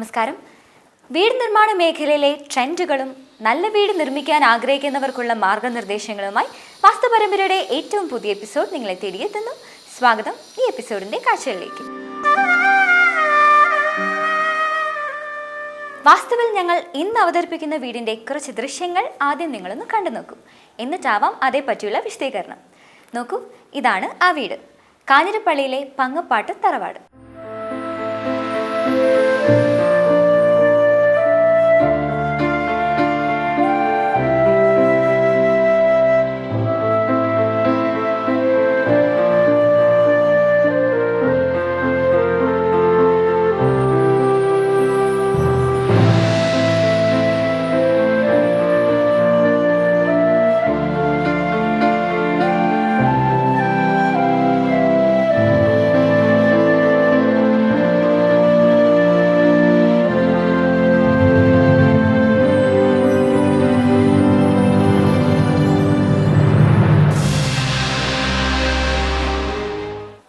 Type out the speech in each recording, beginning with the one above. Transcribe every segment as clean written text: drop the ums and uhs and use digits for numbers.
നമസ്കാരം. വീട് നിർമ്മാണ മേഖലയിലെ ട്രെൻഡുകളും നല്ല വീട് നിർമ്മിക്കാൻ ആഗ്രഹിക്കുന്നവർക്കുള്ള മാർഗനിർദ്ദേശങ്ങളുമായി വാസ്തുപരമ്പരയുടെ ഏറ്റവും പുതിയ എപ്പിസോഡ് നിങ്ങളെ തേടിയെത്തുന്നു. സ്വാഗതം ഈ എപ്പിസോഡിന്റെ കാഴ്ചകളിലേക്ക്. വാസ്തുവിൽ ഞങ്ങൾ ഇന്ന് അവതരിപ്പിക്കുന്ന വീടിന്റെ കുറച്ച് ദൃശ്യങ്ങൾ ആദ്യം നിങ്ങളൊന്ന് കണ്ടു നോക്കൂ. എന്നിട്ടാവാം അതേപ്പറ്റിയുള്ള വിശദീകരണം. നോക്കൂ, ഇതാണ് ആ വീട്. കാഞ്ഞിരപ്പള്ളിയിലെ പങ്ങപ്പാട്ട് തറവാട്.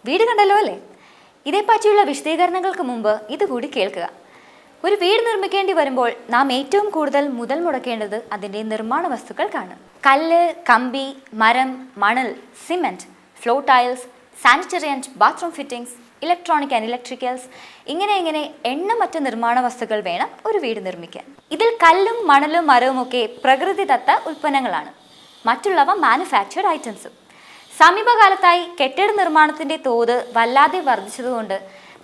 വീട് കണ്ടല്ലോ അല്ലേ? ഇതേപ്പറ്റിയുള്ള വിശദീകരണങ്ങൾക്ക് മുമ്പ് ഇതുകൂടി കേൾക്കുക. ഒരു വീട് നിർമ്മിക്കേണ്ടി വരുമ്പോൾ നാം ഏറ്റവും കൂടുതൽ മുതൽ മുടക്കേണ്ടത് അതിൻ്റെ നിർമ്മാണ വസ്തുക്കൾക്കാണ്. കല്ല്, കമ്പി, മരം, മണൽ, cement, floor tiles, sanitary and bathroom fittings, electronic and electricals, ഇങ്ങനെ എണ്ണമറ്റ നിർമ്മാണ വസ്തുക്കൾ വേണം ഒരു വീട് നിർമ്മിക്കാൻ. ഇതിൽ കല്ലും മണലും മരവും ഒക്കെ പ്രകൃതിദത്ത ഉൽപ്പന്നങ്ങളാണ്. മറ്റുള്ളവ മാനുഫാക്ചർഡ് ഐറ്റംസും. സമീപകാലത്തായി കെട്ടിട നിർമ്മാണത്തിൻ്റെ തോത് വല്ലാതെ വർദ്ധിച്ചതുകൊണ്ട്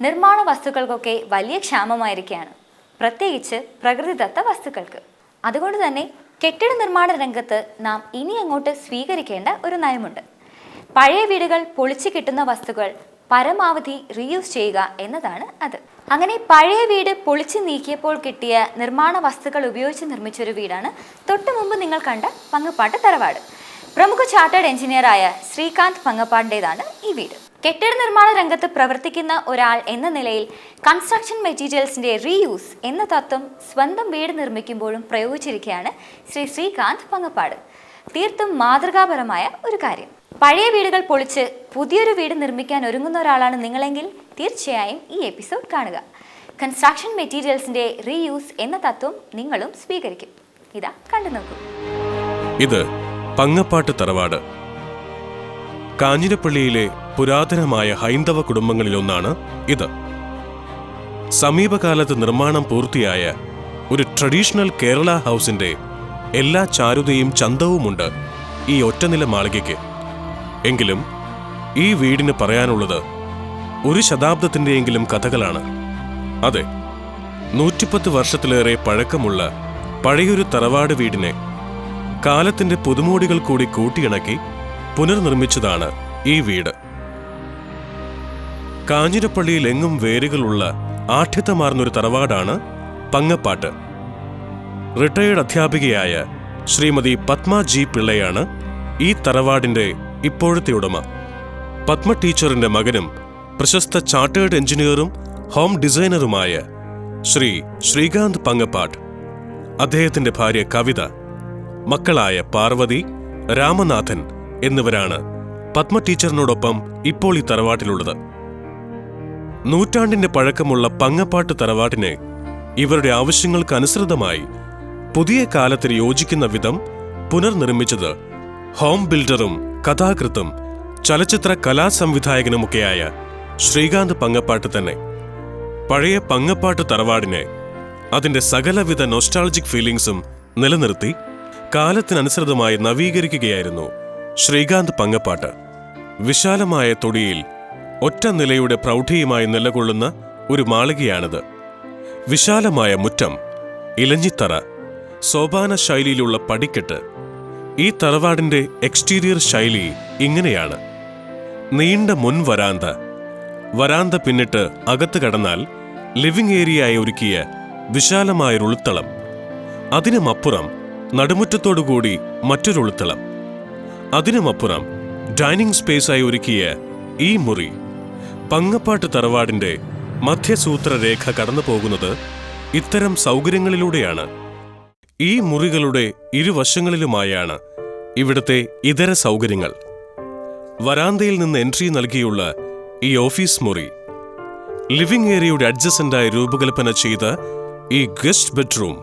നിർമ്മാണ വസ്തുക്കൾക്കൊക്കെ വലിയ ക്ഷാമമായിരിക്കുകയാണ്, പ്രത്യേകിച്ച് പ്രകൃതിദത്ത വസ്തുക്കൾക്ക്. അതുകൊണ്ട് തന്നെ കെട്ടിട നിർമ്മാണ രംഗത്ത് നാം ഇനി അങ്ങോട്ട് സ്വീകരിക്കേണ്ട ഒരു നയമുണ്ട്. പഴയ വീടുകൾ പൊളിച്ചു കിട്ടുന്ന വസ്തുക്കൾ പരമാവധി റീയൂസ് ചെയ്യുക എന്നതാണ് അത്. അങ്ങനെ പഴയ വീട് പൊളിച്ചു നീക്കിയപ്പോൾ കിട്ടിയ നിർമ്മാണ വസ്തുക്കൾ ഉപയോഗിച്ച് നിർമ്മിച്ചൊരു വീടാണ് തൊട്ടു മുമ്പ് നിങ്ങൾ കണ്ട പങ്ങപ്പാട്ട് തറവാട്. പ്രമുഖ ചാർട്ടേഡ് എഞ്ചിനീയറായ ശ്രീകാന്ത് പങ്ങപ്പാടിൻ്റെതാണ് ഈ വീട്. കെട്ടിട നിർമ്മാണ രംഗത്ത് പ്രവർത്തിക്കുന്ന ഒരാൾ എന്ന നിലയിൽ കൺസ്ട്രക്ഷൻ മെറ്റീരിയൽസിൻ്റെ റീയൂസ് എന്ന തത്വം സ്വന്തം വീട് നിർമ്മിക്കുമ്പോഴും പ്രയോഗിച്ചിരിക്കുകയാണ് ശ്രീകാന്ത് പങ്ങപ്പാട്. തീർത്തും മാതൃകാപരമായ ഒരു കാര്യം. പഴയ വീടുകൾ പൊളിച്ച് പുതിയൊരു വീട് നിർമ്മിക്കാൻ ഒരുങ്ങുന്ന ഒരാളാണ് നിങ്ങളെങ്കിൽ തീർച്ചയായും ഈ എപ്പിസോഡ് കാണുക. കൺസ്ട്രക്ഷൻ മെറ്റീരിയൽസിൻ്റെ റീയൂസ് എന്ന തത്വം നിങ്ങളും സ്വീകരിക്കും. ഇതാ കണ്ടു നോക്കൂ. ഇത് പങ്ങപ്പാട്ട് തറവാട്. കാഞ്ഞിരപ്പള്ളിയിലെ പുരാതനമായ ഹൈന്ദവ കുടുംബങ്ങളിലൊന്നാണ് ഇത്. സമീപകാലത്ത് നിർമ്മാണം പൂർത്തിയായ ഒരു ട്രഡീഷണൽ കേരള ഹൗസിന്റെ എല്ലാ ചാരുതയും ചന്തവുമുണ്ട് ഈ ഒറ്റനില മാളികയ്ക്ക്. എങ്കിലും ഈ വീടിന് പറയാനുള്ളത് ഒരു ശതാബ്ദത്തിന്റെയെങ്കിലും കഥകളാണ്. അതെ, 110 വർഷത്തിലേറെ പഴക്കമുള്ള പഴയൊരു തറവാട് വീടിനെ കാലത്തിന്റെ പുതുമോടികൾ കൂടി കൂട്ടിയിണക്കി പുനർനിർമ്മിച്ചതാണ് ഈ വീട്. കാഞ്ഞിരപ്പള്ളിയിൽ എങ്ങും വേരുകളുള്ള ആഠ്യത്തമാർന്നൊരു തറവാടാണ് പങ്ങപ്പാട്ട്. റിട്ടയേർഡ് അധ്യാപികയായ ശ്രീമതി പത്മ ജി പിള്ളയാണ് ഈ തറവാടിന്റെ ഇപ്പോഴത്തെ ഉടമ. പത്മ ടീച്ചറിന്റെ മകനും പ്രശസ്ത ചാർട്ടേഡ് എഞ്ചിനീയറും ഹോം ഡിസൈനറുമായ ശ്രീകാന്ത് പങ്ങപ്പാട്ട്, അദ്ദേഹത്തിന്റെ ഭാര്യ കവിത, മക്കളായ പാർവതി, രാമനാഥൻ എന്നിവരാണ് പത്മ ടീച്ചറിനോടൊപ്പം ഇപ്പോൾ ഈ തറവാട്ടിലുള്ളത്. നൂറ്റാണ്ടിന്റെ പഴക്കമുള്ള പങ്ങപ്പാട്ട് തറവാട്ടിനെ ഇവരുടെ ആവശ്യങ്ങൾക്ക് അനുസൃതമായി പുതിയ കാലത്തിന് യോജിക്കുന്ന വിധം പുനർനിർമ്മിച്ചത് ഹോം ബിൽഡറും കഥാകൃത്തും ചലച്ചിത്ര കലാസംവിധായകനുമൊക്കെയായ ശ്രീകാന്ത് പങ്ങപ്പാട്ട് തന്നെ. പഴയ പങ്ങപ്പാട്ട് തറവാടിനെ അതിന്റെ സകലവിധ നൊസ്റ്റാൾജിക് ഫീലിംഗ്സും നിലനിർത്തി കാലത്തിനനുസൃതമായി നവീകരിക്കുകയായിരുന്നു ശ്രീകാന്ത് പങ്ങപ്പാട്ട്. വിശാലമായ തൊടിയിൽ ഒറ്റ നിലയുടെ പ്രൗഢിയുമായി നിലകൊള്ളുന്ന ഒരു മാളികയാണിത്. വിശാലമായ മുറ്റം, ഇലഞ്ഞിത്തറ, സോപാന ശൈലിയിലുള്ള പടിക്കെട്ട്. ഈ തറവാടിന്റെ എക്സ്റ്റീരിയർ ശൈലി ഇങ്ങനെയാണ്. നീണ്ട മുൻ വരാന്ത പിന്നിട്ട് അകത്ത് കടന്നാൽ ലിവിംഗ് ഏരിയയായി ഒരുക്കിയ വിശാലമായൊരു ഉൾത്തളം. അതിനുമപ്പുറം നടുമുറ്റത്തോടുകൂടി മറ്റൊരു ഉൾത്തളം. അതിനുമപ്പുറം ഡൈനിങ് സ്പേസായി ഒരുക്കിയ ഈ മുറി. പങ്ങപ്പാട്ട് തറവാടിന്റെ മധ്യസൂത്രരേഖ കടന്നു പോകുന്നത് ഇത്തരം സൗകര്യങ്ങളിലൂടെയാണ്. ഈ മുറികളുടെ ഇരുവശങ്ങളിലുമായാണ് ഇവിടുത്തെ ഇതര സൗകര്യങ്ങൾ. വരാന്തയിൽ നിന്ന് എൻട്രി നൽകിയുള്ള ഈ ഓഫീസ് മുറി ലിവിംഗ് ഏരിയയുടെ അഡ്ജസന്റായി രൂപകൽപ്പന ചെയ്ത ഈ ഗസ്റ്റ് ബെഡ്റൂം,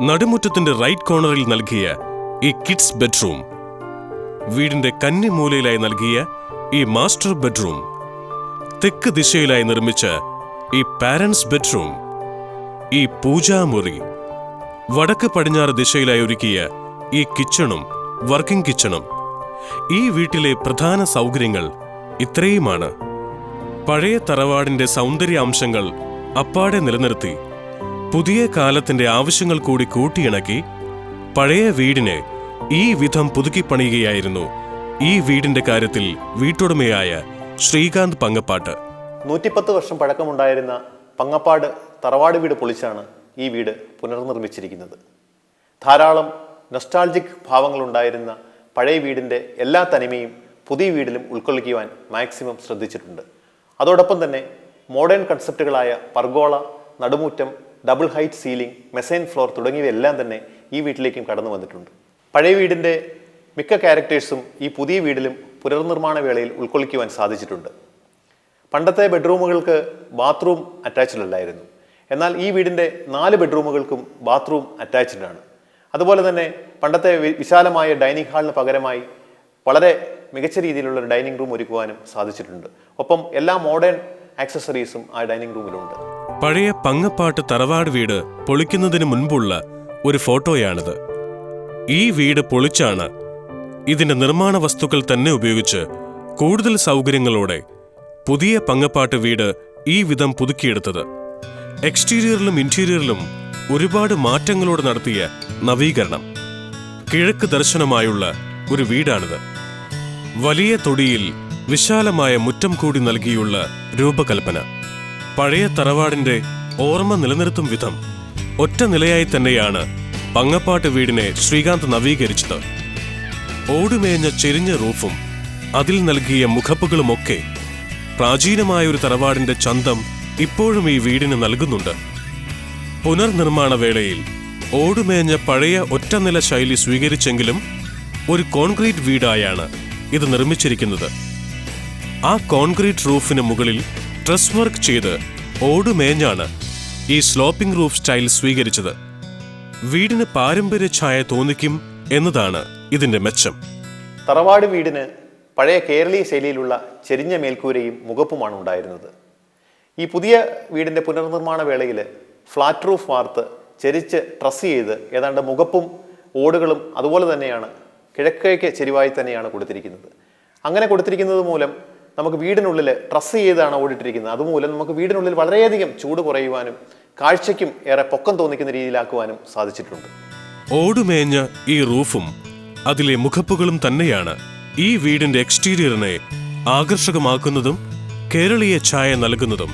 നടുമുറ്റത്തിന്റെ റൈറ്റ് കോർണറിൽ നൽകിയ ഈ കിഡ്സ് ബെഡ്റൂം, വീടിന്റെ കന്നിമൂലയിലായി നൽകിയ ഈ മാസ്റ്റർ ബെഡ്റൂം, തെക്ക് ദിശയിലായി നിർമ്മിച്ച ഈ പാരന്റ്സ് ബെഡ്റൂം, ഈ പൂജാമുറി, വടക്ക് പടിഞ്ഞാറ് ദിശയിലായി ഒരുക്കിയ ഈ കിച്ചണും വർക്കിംഗ് കിച്ചണും, ഈ വീട്ടിലെ പ്രധാന സൗകര്യങ്ങൾ ഇത്രയുമാണ്. പഴയ തറവാടിന്റെ സൗന്ദര്യാംശങ്ങൾ അപ്പാടെ നിലനിർത്തി പുതിയ കാലത്തിന്റെ ആവശ്യങ്ങൾ കൂടി കൂട്ടിയിണക്കി പഴയ വീടിനെ ഈ വിധം പുതുക്കിപ്പണിയുകയായിരുന്നു ഈ വീടിന്റെ കാര്യത്തിൽ വീട്ടുടമയായ ശ്രീകാന്ത് പങ്ങപ്പാട്ട്. 110 വർഷം പഴക്കമുണ്ടായിരുന്ന പങ്ങപ്പാട് തറവാട് വീട് പൊളിച്ചാണ് ഈ വീട് പുനർനിർമ്മിച്ചിരിക്കുന്നത്. ധാരാളം നൊസ്റ്റാൾജിക് ഭാവങ്ങളുണ്ടായിരുന്ന പഴയ വീടിൻ്റെ എല്ലാ തനിമയും പുതിയ വീടിലും ഉൾക്കൊള്ളിക്കുവാൻ മാക്സിമം ശ്രദ്ധിച്ചിട്ടുണ്ട്. അതോടൊപ്പം തന്നെ മോഡേൺ കൺസെപ്റ്റുകളായ പർഗോള, നടുമുറ്റം, ഡബിൾ ഹൈറ്റ് സീലിംഗ്, മെസൈൻ ഫ്ലോർ തുടങ്ങിയവയെല്ലാം തന്നെ ഈ വീട്ടിലേക്കും കടന്നു വന്നിട്ടുണ്ട്. പഴയ വീടിൻ്റെ മിക്ക ക്യാരക്ടേഴ്സും ഈ പുതിയ വീടിലും പുനർനിർമ്മാണ വേളയിൽ ഉൾക്കൊള്ളിക്കുവാൻ സാധിച്ചിട്ടുണ്ട്. പണ്ടത്തെ ബെഡ്റൂമുകൾക്ക് ബാത്റൂം അറ്റാച്ച്ഡ് അല്ലായിരുന്നു. എന്നാൽ ഈ വീടിൻ്റെ 4 ബെഡ്റൂമുകൾക്കും ബാത്റൂം അറ്റാച്ച്ഡ് ആണ്. അതുപോലെ തന്നെ പണ്ടത്തെ വിശാലമായ ഡൈനിങ് ഹാളിന് പകരമായി വളരെ മികച്ച രീതിയിലുള്ള ഒരു ഡൈനിങ് റൂം ഒരുക്കുവാനും സാധിച്ചിട്ടുണ്ട്. ഒപ്പം എല്ലാ മോഡേൺ ആക്സസറീസും ആ ഡൈനിങ് റൂമിലുണ്ട്. പഴയ പങ്ങപ്പാട്ട് തറവാട് വീട് പൊളിക്കുന്നതിന് മുൻപുള്ള ഒരു ഫോട്ടോയാണിത്. ഈ വീട് പൊളിച്ചാണ് ഇതിന്റെ നിർമ്മാണ വസ്തുക്കൾ തന്നെ ഉപയോഗിച്ച് കൂടുതൽ സൗകര്യങ്ങളോടെ പുതിയ പങ്ങപ്പാട്ട് വീട് ഈ വിധം പുതുക്കിയെടുത്തത്. എക്സ്റ്റീരിയറിലും ഇന്റീരിയറിലും ഒരുപാട് മാറ്റങ്ങളോട് നടത്തിയ നവീകരണം. കിഴക്ക് ദർശനമായുള്ള ഒരു വീടാണിത്. വലിയ തൊടിയിൽ വിശാലമായ മുറ്റം കൂടി നൽകിയുള്ള രൂപകൽപ്പന. പഴയ തറവാടിന്റെ ഓർമ്മ നിലനിർത്തും വിധം ഒറ്റ നിലയായി തന്നെയാണ് പങ്ങപ്പാട്ട് വീടിനെ ശ്രീകാന്ത് നവീകരിച്ചത്. ഓടുമേഞ്ഞ ചെരിഞ്ഞ റൂഫും അതിൽ നൽകിയ മുഖപ്പുകളുമൊക്കെ പ്രാചീനമായൊരു തറവാടിന്റെ ചന്തം ഇപ്പോഴും ഈ വീടിന് നൽകുന്നുണ്ട്. പുനർനിർമ്മാണ വേളയിൽ ഓടുമേഞ്ഞ പഴയ ഒറ്റനില ശൈലി സ്വീകരിച്ചെങ്കിലും ഒരു കോൺക്രീറ്റ് വീടായാണ് ഇത് നിർമ്മിച്ചിരിക്കുന്നത്. ആ കോൺക്രീറ്റ് റൂഫിന് മുകളിൽ ട്രസ് വർക്ക് ചെയ്ത് ഓടുമേഞ്ഞാണ് ഈ സ്ലോപ്പിംഗ് റൂഫ് സ്റ്റൈൽ സ്വീകരിച്ചത്. വീടിന് പാരമ്പര്യ ഛായ തോന്നിക്കും എന്നതാണ് ഇതിന്റെ മെച്ചം. തറവാട് വീടിന് പഴയ കേരളീയ ശൈലിയിലുള്ള ചെരിഞ്ഞ മേൽക്കൂരയും മുഖപ്പുമാണ് ഉണ്ടായിരുന്നത്. ഈ പുതിയ വീടിൻ്റെ പുനർനിർമ്മാണ വേളയിൽ ഫ്ലാറ്റ് റൂഫ് വാർത്ത് ചെരിച്ച് ട്രസ് ചെയ്ത് ഏതാണ്ട് മുഖപ്പും ഓടുകളും അതുപോലെ തന്നെയാണ് കിഴക്കേക്ക് ചെരിവായി തന്നെയാണ് കൊടുത്തിരിക്കുന്നത്. അങ്ങനെ കൊടുത്തിരിക്കുന്നത് മൂലം നമുക്ക് വീടിനുള്ളിൽ ട്രസ് ചെയ്താണ് ഓടിട്ടിരിക്കുന്നത്. അതുമൂലം നമുക്ക് വീടിനുള്ളിൽ വളരെയധികം ചൂട് കുറയുവാനും കാഴ്ചയ്ക്കും ഏറെ പൊക്കം തോന്നിക്കുന്ന രീതിയിലാക്കുവാനും സാധിച്ചിട്ടുണ്ട്. ഓടുമേഞ്ഞ ഈ റൂഫും അതിലെ മുഖപ്പുകളും തന്നെയാണ് ഈ വീടിന്റെ എക്സ്റ്റീരിയറിനെ ആകർഷകമാക്കുന്നതും കേരളീയ ഛായ നൽകുന്നതും.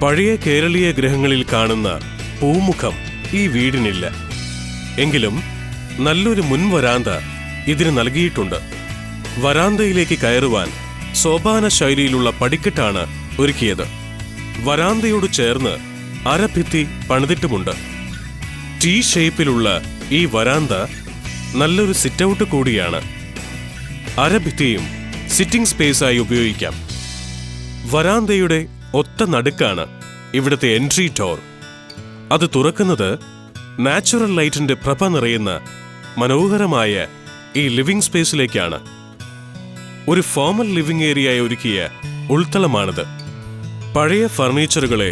പഴയ കേരളീയ ഗൃഹങ്ങളിൽ കാണുന്ന പൂമുഖം ഈ വീടിനില്ല. എങ്കിലും നല്ലൊരു മുൻവരാന്ത ഇതിന് നൽകിയിട്ടുണ്ട്. വരാന്തയിലേക്ക് കയറുവാൻ സോപാന ശൈലിയിലുള്ള പടിക്കെട്ടാണ് ഒരുക്കിയത്. വരാന്തയോട് ചേർന്ന് അരഭിത്തി പണിതിട്ടുമുണ്ട്. ടി ഷേപ്പിലുള്ള ഈ വരാന്ത നല്ലൊരു സിറ്റൗട്ട് കൂടിയാണ്. അരഭിത്തിയും സിറ്റിംഗ് സ്പേസായി ഉപയോഗിക്കാം. വരാന്തയുടെ ഒത്ത നടുക്കാണ് ഇവിടുത്തെ എൻട്രി ഡോർ. അത് തുറക്കുന്നത് നാച്ചുറൽ ലൈറ്റിന്റെ പ്രഭ നിറയുന്ന മനോഹരമായ ഈ ലിവിംഗ് സ്പേസിലേക്കാണ്. ഒരു ഫോമൽ ലിവിംഗ് ഏരിയയായി ഒരുക്കിയ ഉൾത്തളമാണിത്. പഴയ ഫർണിച്ചറുകളെ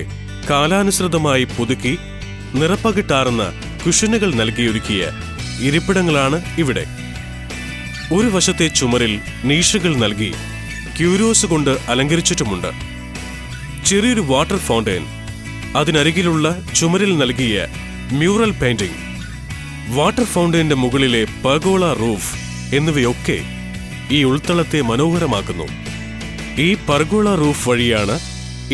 കാലാനുസൃതമായി പുതുക്കി നിറപ്പകിട്ടാർന്ന കുഷനുകൾ നൽകിയൊരുക്കിയ ഇരിപ്പിടങ്ങളാണ് ഇവിടെ. ഒരു വശത്തെ ചുമരിൽ നീഷുകൾ നൽകി ക്യൂരിയോസ് കൊണ്ട് അലങ്കരിച്ചിട്ടുമുണ്ട്. ചെറിയൊരു വാട്ടർ ഫൗണ്ടൈൻ, അതിനരികിലുള്ള ചുമരിൽ നൽകിയ മ്യൂറൽ പെയിന്റിംഗ്, വാട്ടർ ഫൗണ്ടൈന്റെ മുകളിലെ പർഗോള റൂഫ് എന്നിവയൊക്കെ ഈ ഉൾത്തളത്തെ മനോഹരമാക്കുന്നു. ഈ പർഗോള റൂഫ് വഴിയാണ്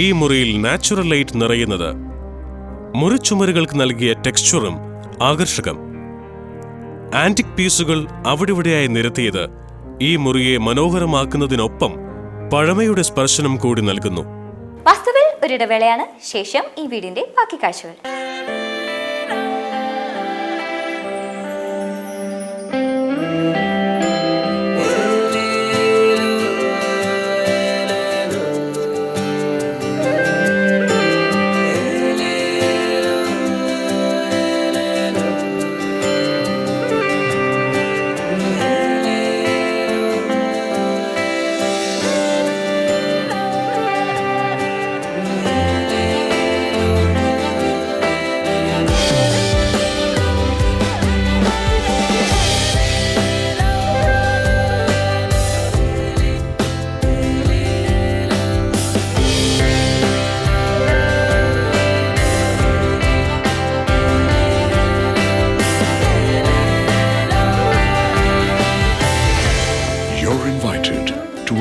ഈ മുറിയിൽ നാച്ചുറൽ ലൈറ്റ് നിറയുന്നത്. മുറിച്ചുമരുകൾക്ക് നൽകിയ ടെക്സ്ചറും ആകർഷകം. ആന്റിക് പീസുകൾ അവിടെവിടെയായി നിരത്തിയത് ഈ മുറിയെ മനോഹരമാക്കുന്നതിനൊപ്പം പഴമയുടെ സ്പർശനം കൂടി നൽകുന്നു. വാസ്തുവിൽ ഒരിടവേളയാണ്. ശേഷം ഈ വീടിന്റെ ബാക്കി കാഴ്ചകൾ.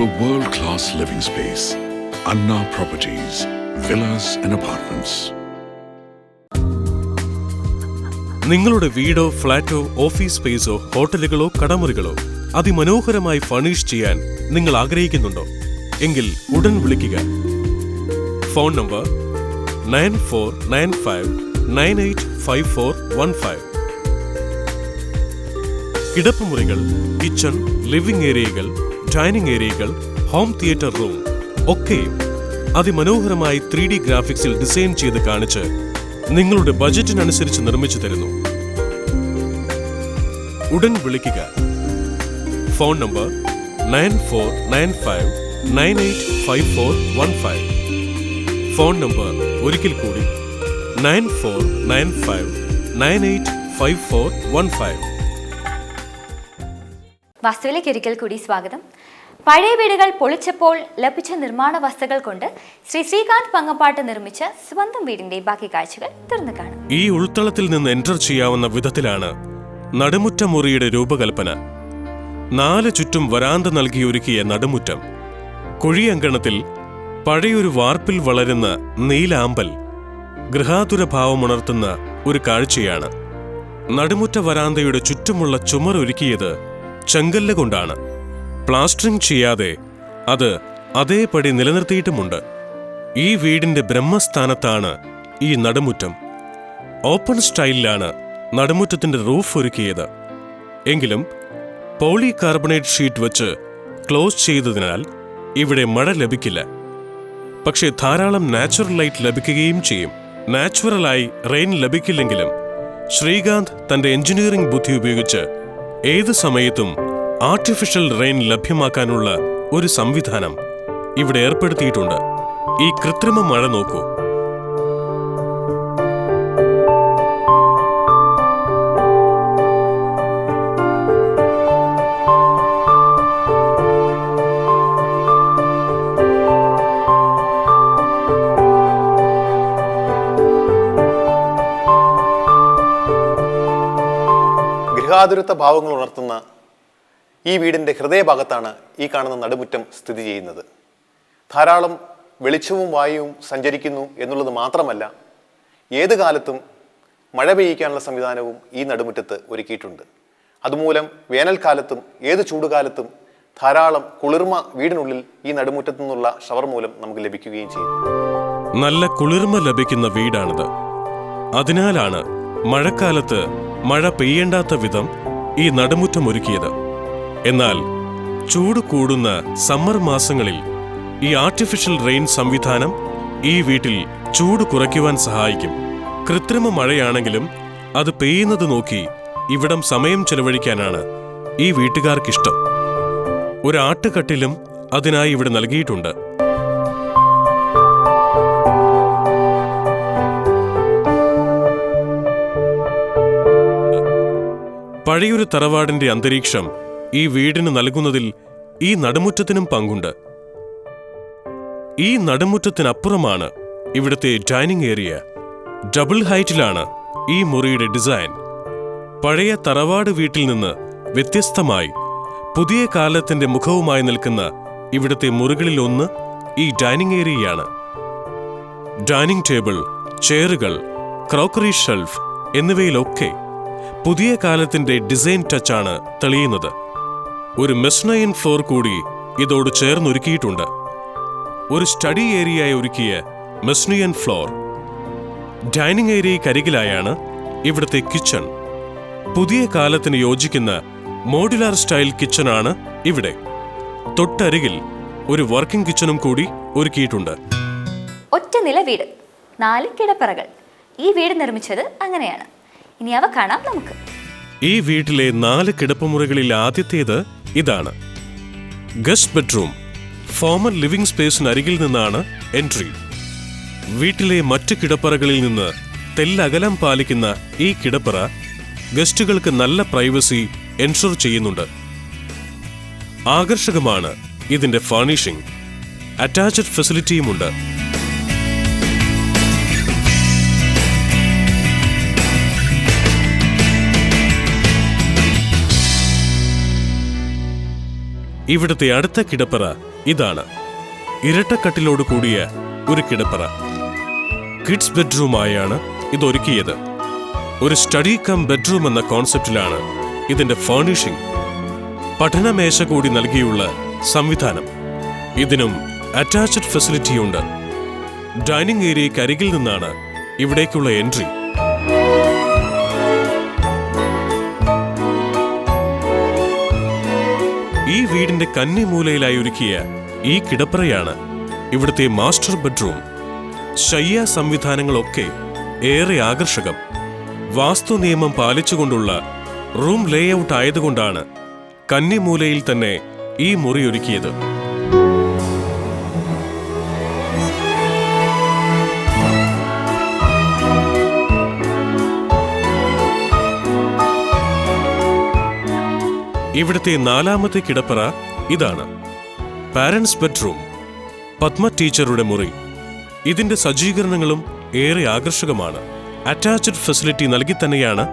a world-class living space. Anna Properties, villas and apartments. നിങ്ങളുടെ വീടോ ഫ്ളാറ്റോ ഓഫീസ് സ്പേസോ ഹോട്ടലുകളോ കടമുറികളോ അതിമനോഹരമായി ഫർണിഷ് ചെയ്യാൻ നിങ്ങൾ ആഗ്രഹിക്കുന്നുണ്ടോ എങ്കിൽ ഉടൻ വിളിക്കുക. Phone number 9495985415. കിടപ്പുമുറികൾ, കിച്ചൺ, ലിവിംഗ് ഏരിയകൾ, ഡൈനിങ് ഏരിയകൾ, ഹോം തിയേറ്റർ റൂം ഒക്കെയും അതിമനോഹരമായി 3D ഗ്രാഫിക്സിൽ ഡിസൈൻ ചെയ്ത് കാണിച്ച് നിങ്ങളുടെ ബജറ്റിനനുസരിച്ച് നിർമ്മിച്ചു തരുന്നു. ഉടൻ വിളിക്കുക. Phone number 9495985415. ഫോൺ നമ്പർ ഒരിക്കൽ കൂടി 9495985415. വാസ്തുവിലേക്ക് ഒരിക്കൽ കൂടി സ്വാഗതം. പഴയ വീടുകൾ പൊളിച്ചപ്പോൾ ലഭിച്ച നിർമ്മാണ വസ്തുക്കൾ കൊണ്ട് ശ്രീ ശ്രീകാന്ത് പങ്ങപ്പാട്ട് നിർമ്മിച്ച സ്വന്തം വീടിന്റെ ബാക്കി കാഴ്ചകൾ തുറന്നു കാണും. ഈ ഉൾത്തളത്തിൽ നിന്ന് എൻ്റർ ചെയ്യാവുന്ന വിധത്തിലാണ് നടുമുറ്റ മുറിയുടെ രൂപകൽപ്പന. 4 ചുറ്റും വരാന്ത നൽകി ഒരുക്കിയ നടുമുറ്റം. കുഴിയങ്കണത്തിൽ പഴയൊരു വാർപ്പിൽ വളരുന്ന നീലാമ്പൽ ഗൃഹാതുരഭാവമുണർത്തുന്ന ഒരു കാഴ്ചയാണ്. നടുമുറ്റ വരാന്തയുടെ ചുറ്റുമുള്ള ചുമരൊരുക്കിയത് ചെങ്കല്ല് കൊണ്ടാണ്. പ്ലാസ്റ്ററിംഗ് ചെയ്യാതെ അത് അതേപടി നിലനിർത്തിയിട്ടുമുണ്ട്. ഈ വീടിന്റെ ബ്രഹ്മസ്ഥാനത്താണ് ഈ നടുമുറ്റം. ഓപ്പൺ സ്റ്റൈലിലാണ് നടുമുറ്റത്തിന്റെ റൂഫ് ഒരുക്കിയത്. എങ്കിലും പോളി കാർബണേറ്റ് ഷീറ്റ് വെച്ച് ക്ലോസ് ചെയ്തതിനാൽ ഇവിടെ മഴ ലഭിക്കില്ല. പക്ഷേ ധാരാളം നാച്ചുറൽ ലൈറ്റ് ലഭിക്കുകയും ചെയ്യും. നാച്ചുറലായി റെയിൻ ലഭിക്കില്ലെങ്കിലും ശ്രീകാന്ത് തന്റെ എഞ്ചിനീയറിംഗ് ബുദ്ധി ഉപയോഗിച്ച് ഏത് സമയത്തും ആർട്ടിഫിഷ്യൽ റെയിൻ ലഭ്യമാക്കാനുള്ള ഒരു സംവിധാനം ഇവിടെ ഏർപ്പെടുത്തിയിട്ടുണ്ട്. ഈ കൃത്രിമ മഴ നോക്കൂ. ഗൃഹാതുരത്വ ഭാവങ്ങൾ ഉണർത്തുന്ന ഈ വീടിൻ്റെ ഹൃദയഭാഗത്താണ് ഈ കാണുന്ന നടുമുറ്റം സ്ഥിതി ചെയ്യുന്നത്. ധാരാളം വെളിച്ചവും വായുവും സഞ്ചരിക്കുന്നു എന്നുള്ളത് മാത്രമല്ല, ഏത് കാലത്തും മഴ പെയ്യിക്കാനുള്ള സംവിധാനവും ഈ നടുമുറ്റത്ത് ഒരുക്കിയിട്ടുണ്ട്. അതുമൂലം വേനൽക്കാലത്തും ഏത് ചൂടുകാലത്തും ധാരാളം കുളിർമ വീടിനുള്ളിൽ ഈ നടുമുറ്റത്തു നിന്നുള്ള ഷവർ മൂലം നമുക്ക് ലഭിക്കുകയും ചെയ്യും. നല്ല കുളിർമ ലഭിക്കുന്ന വീടാണിത്. അതിനാലാണ് മഴക്കാലത്ത് മഴ പെയ്യേണ്ടാത്ത വിധം ഈ നടുമുറ്റം ഒരുക്കിയത്. എന്നാൽ ചൂട് കൂടുന്ന സമ്മർ മാസങ്ങളിൽ ഈ ആർട്ടിഫിഷ്യൽ റെയിൻ സംവിധാനം ഈ വീട്ടിൽ ചൂട് കുറയ്ക്കുവാൻ സഹായിക്കും. കൃത്രിമ മഴയാണെങ്കിലും അത് പെയ്യുന്നത് നോക്കി ഇവിടം സമയം ചെലവഴിക്കാനാണ് ഈ വീട്ടുകാർക്കിഷ്ടം. ഒരു ആട്ടുകട്ടിലും അതിനായി ഇവിടെ നൽകിയിട്ടുണ്ട്. പഴയൊരു തറവാടിന്റെ അന്തരീക്ഷം ഈ വീടിന് നൽകുന്നതിൽ ഈ നടുമുറ്റത്തിനും പങ്കുണ്ട്. ഈ നടുമുറ്റത്തിനപ്പുറമാണ് ഇവിടുത്തെ ഡൈനിങ് ഏരിയ. ഡബിൾ ഹൈറ്റിലാണ് ഈ മുറിയുടെ ഡിസൈൻ. പഴയ തറവാട് വീട്ടിൽ നിന്ന് വ്യത്യസ്തമായി പുതിയ കാലത്തിന്റെ മുഖവുമായി നിൽക്കുന്ന ഇവിടുത്തെ മുറികളിലൊന്ന് ഈ ഡൈനിങ് ഏരിയയാണ്. ഡൈനിങ് ടേബിൾ, ചെയറുകൾ, ക്രോക്കറി ഷെൽഫ് എന്നിവയിലൊക്കെ പുതിയ കാലത്തിന്റെ ഡിസൈൻ ടച്ചാണ് തെളിയുന്നത്. ഒരു മെസ്നൈൻ ഫ്ലോർ കൂടി ഇതോട് ചേർന്നൊരുക്കിയിട്ടുണ്ട്. ഒരു സ്റ്റഡി ഏരിയയായി ഒരുക്കിയ മെസ്നിയൻ ഫ്ലോർ. ഡൈനിങ് ഏരിയയ്ക്കരികിലായാണ് ഇവിടുത്തെ കിച്ചൺ. പുതിയ കാലത്തിന് യോജിക്കുന്ന മോഡുലാർ സ്റ്റൈൽ കിച്ചണാണ് ഇവിടെ. തൊട്ടരികിൽ ഒരു വർക്കിംഗ് കിച്ചണും കൂടി ഒരുക്കിയിട്ടുണ്ട്. ഒറ്റ നില വീട്, 4 കിടപ്പറകൾ. ഈ വീട് നിർമ്മിച്ചത് അങ്ങനെയാണ്. ഇനി അവ കാണാം നമുക്ക്. ഈ വീട്ടിലെ 4 കിടപ്പുമുറികളിൽ ആദ്യത്തേത് ഇതാണ്. Guest bedroom. ഫോമൽ ലിവിംഗ് സ്പേസിനരികിൽ നിന്നാണ് എൻട്രി. വീട്ടിലെ മറ്റ് കിടപ്പറകളിൽ നിന്ന് തെല്ലകലം പാലിക്കുന്ന ഈ കിടപ്പറ ഗസ്റ്റുകൾക്ക് നല്ല പ്രൈവസി എൻഷുർ ചെയ്യുന്നുണ്ട്. ആകർഷകമാണ് ഇതിന്റെ ഫർണിഷിംഗ്. അറ്റാച്ച്ഡ് ഫെസിലിറ്റിയുമുണ്ട്. ഇവിടുത്തെ അടുത്ത കിടപ്പറ ഇതാണ്. ഇരട്ടക്കട്ടിലോട് കൂടിയ ഒരു കിടപ്പറ. കിഡ്സ് ബെഡ്റൂമായാണ് ഇതൊരുക്കിയത്. ഒരു സ്റ്റഡി കം ബെഡ്റൂം എന്ന കോൺസെപ്റ്റിലാണ് ഇതിന്റെ ഫർണിഷിംഗ്. പഠനമേശ കൂടി നൽകിയുള്ള സംവിധാനം. ഇതിനും അറ്റാച്ച്ഡ് ഫെസിലിറ്റിയുണ്ട്. ഡൈനിങ് ഏരിയയ്ക്ക് അരികിൽ നിന്നാണ് ഇവിടേക്കുള്ള എൻട്രി. ഈ വീടിന്റെ കന്നിമൂലയിലായി ഒരുക്കിയ ഈ കിടപ്പറയാണ് ഇവിടുത്തെ മാസ്റ്റർ ബെഡ്റൂം. ശയ്യാ സംവിധാനങ്ങളൊക്കെ ഏറെ ആകർഷകം. വാസ്തു നിയമം പാലിച്ചുകൊണ്ടുള്ള റൂം ലേഔട്ട് ആയതുകൊണ്ടാണ് കന്നിമൂലയിൽ തന്നെ ഈ മുറി ഒരുക്കിയത്. ഇവിടുത്തെ നാലാമത്തെ കിടപ്പറ ഇതാണ്. Parents bedroom. പത്മ ടീച്ചറുടെ മുറി. ഇതിന്റെ സജ്ജീകരണങ്ങളും ഏറെ ആകർഷകമാണ്. അറ്റാച്ച്ഡ് ഫെസിലിറ്റി നൽകി തന്നെയാണ്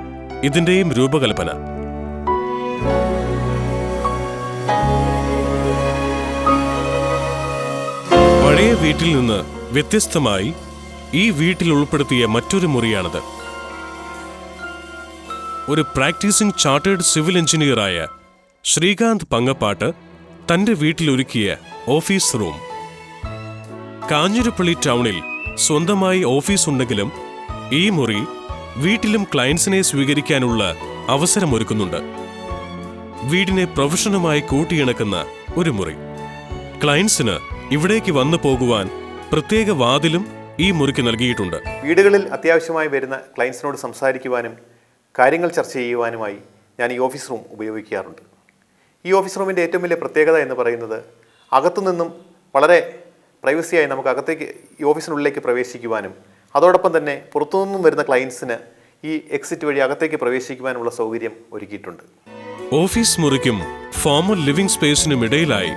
ഇതിന്റെയും രൂപകൽപ്പന. പഴയ വീട്ടിൽ നിന്ന് വ്യത്യസ്തമായി ഈ വീട്ടിൽ ഉൾപ്പെടുത്തിയ മറ്റൊരു മുറിയാണിത്. ഒരു പ്രാക്ടീസിംഗ് ചാർട്ടേഡ് സിവിൽ എഞ്ചിനീയറായ ശ്രീകാന്ത് പങ്ങപ്പാട്ട് തന്റെ വീട്ടിലൊരുക്കിയ ഓഫീസ് റൂം. കാഞ്ഞിരപ്പള്ളി ടൗണിൽ സ്വന്തമായി ഓഫീസ് ഉണ്ടെങ്കിലും ഈ മുറി വീട്ടിലും ക്ലയൻസിനെ സ്വീകരിക്കാനുള്ള അവസരമൊരുക്കുന്നുണ്ട്. വീടിനെ പ്രൊഫഷനുമായി കൂട്ടിയിണക്കുന്ന ഒരു മുറി. ക്ലയൻസിന് ഇവിടേക്ക് വന്നു പോകുവാൻ പ്രത്യേക വാതിലും ഈ മുറിക്ക് നൽകിയിട്ടുണ്ട്. വീടുകളിൽ അത്യാവശ്യമായി വരുന്ന ക്ലയൻസിനോട് സംസാരിക്കുവാനും കാര്യങ്ങൾ ചർച്ച ചെയ്യുവാനുമായി ഞാൻ ഈ ഓഫീസ് റൂം ഉപയോഗിക്കാറുണ്ട്. ഈ ഓഫീസ് റൂമിൻ്റെ ഏറ്റവും വലിയ പ്രത്യേകത എന്ന് പറയുന്നത് അകത്തുനിന്നും വളരെ പ്രൈവസിയായി നമുക്ക് അകത്തേക്ക് ഈ ഓഫീസിനുള്ളിലേക്ക് പ്രവേശിക്കുവാനും അതോടൊപ്പം തന്നെ പുറത്തുനിന്നും വരുന്ന ക്ലയൻസിന് ഈ എക്സിറ്റ് വഴി അകത്തേക്ക് പ്രവേശിക്കുവാനുള്ള സൗകര്യം ഒരുക്കിയിട്ടുണ്ട്. ഓഫീസ് മുറിക്കും ഫോമൽ ലിവിംഗ് സ്പേസിനും ഇടയിലായി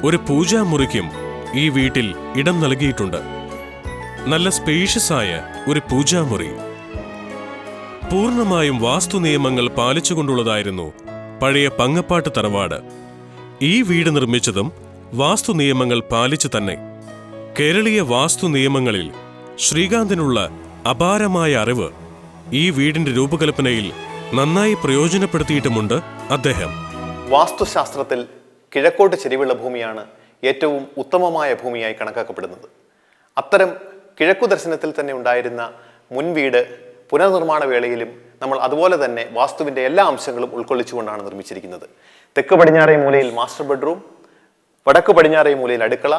ഒരു പൂജാമുറിക്കും ഈ വീട്ടിൽ ഇടം നൽകിയിട്ടുണ്ട്. നല്ല സ്പേഷ്യസ് ആയ ഒരു പൂജാമുറി. പൂർണ്ണമായും വാസ്തു നിയമങ്ങൾ പാലിച്ചുകൊണ്ടുള്ളതായിരുന്നു പഴയ പങ്ങപ്പാട്ട് തറവാട്. ഈ വീട് നിർമ്മിച്ചതും വാസ്തു നിയമങ്ങൾ പാലിച്ചു തന്നെ. കേരളീയ വാസ്തു നിയമങ്ങളിൽ ശ്രീകാന്തിനുള്ള അപാരമായ അറിവ് ഈ വീടിന്റെ രൂപകൽപ്പനയിൽ നന്നായി പ്രയോജനപ്പെടുത്തിയിട്ടുമുണ്ട് അദ്ദേഹം. വാസ്തുശാസ്ത്രത്തിൽ കിഴക്കോട്ട് ചെരിവുള്ള ഭൂമിയാണ് ഏറ്റവും ഉത്തമമായ ഭൂമിയായി കണക്കാക്കപ്പെടുന്നത്. അത്തരം കിഴക്കു ദർശനത്തിൽ തന്നെ ഉണ്ടായിരുന്ന മുൻവീട് പുനർനിർമ്മാണ വേളയിലും നമ്മൾ അതുപോലെ തന്നെ വാസ്തുവിൻ്റെ എല്ലാ അംശങ്ങളും ഉൾക്കൊള്ളിച്ചുകൊണ്ടാണ് നിർമ്മിച്ചിരിക്കുന്നത്. തെക്ക് പടിഞ്ഞാറേ മൂലയിൽ മാസ്റ്റർ ബെഡ്റൂം, വടക്ക് പടിഞ്ഞാറേ മൂലയിൽ അടുക്കള,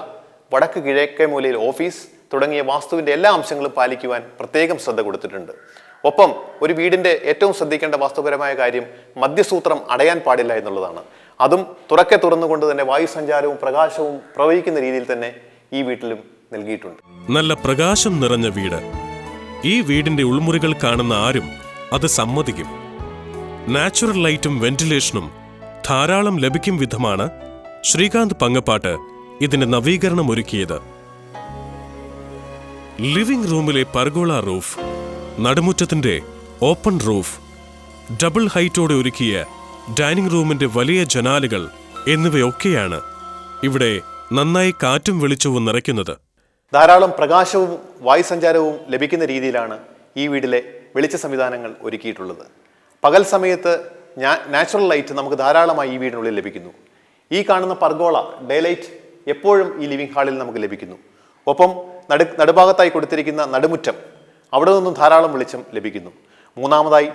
വടക്ക് കിഴക്കേ മൂലയിൽ ഓഫീസ് തുടങ്ങിയ വാസ്തുവിൻ്റെ എല്ലാ അംശങ്ങളും പാലിക്കുവാൻ പ്രത്യേകം ശ്രദ്ധ കൊടുത്തിട്ടുണ്ട്. ഒപ്പം ഒരു വീടിൻ്റെ ഏറ്റവും ശ്രദ്ധിക്കേണ്ട വാസ്തുപരമായ കാര്യം മധ്യസൂത്രം അടയാൻ പാടില്ല എന്നുള്ളതാണ്. അതും തുറന്നുകൊണ്ട് തന്നെ വായുസഞ്ചാരവും പ്രകാശവും പ്രവഹിക്കുന്ന രീതിയിൽ തന്നെ ഈ വീട്ടിലും നൽകിയിട്ടുണ്ട്. നല്ല പ്രകാശം നിറഞ്ഞ വീട്. ഈ വീടിന്റെ ഉൾമുറികൾ കാണുന്ന ആരും അത് സമ്മതിക്കും. നാച്ചുറൽ ലൈറ്റും വെന്റിലേഷനും ധാരാളം ലഭിക്കും വിധമാണ് ശ്രീകാന്ത് പങ്ങപ്പാട്ട് ഇതിന്റെ നവീകരണം ഒരുക്കിയത്. ലിവിംഗ് റൂമിലെ പർഗോള റൂഫ്, നടുമുറ്റത്തിന്റെ ഓപ്പൺ റൂഫ്, ഡബിൾ ഹൈറ്റോടെ ഒരുക്കിയ ഡൈനിങ് റൂമിന്റെ വലിയ ജനാലുകൾ എന്നിവയൊക്കെയാണ് ഇവിടെ നന്നായി കാറ്റും വെളിച്ചവും നിറയ്ക്കുന്നത്. ധാരാളം പ്രകാശവും വായുസഞ്ചാരവും ലഭിക്കുന്ന രീതിയിലാണ് ഈ വീട്ടിലെ വെളിച്ച സംവിധാനങ്ങൾ ഒരുക്കിയിട്ടുള്ളത്. പകൽ സമയത്ത് നാച്ചുറൽ ലൈറ്റ് നമുക്ക് ധാരാളമായി ഈ വീടിനുള്ളിൽ ലഭിക്കുന്നു. ഈ കാണുന്ന പർഗോള ഡേ ലൈറ്റ് എപ്പോഴും ഈ ലിവിംഗ് ഹാളിൽ നമുക്ക് ലഭിക്കുന്നു. ഒപ്പം നടുഭാഗത്തായി കൊടുത്തിരിക്കുന്ന നടുമുറ്റം, അവിടെ നിന്നും ധാരാളം വെളിച്ചം ലഭിക്കുന്നു. മൂന്നാമതായി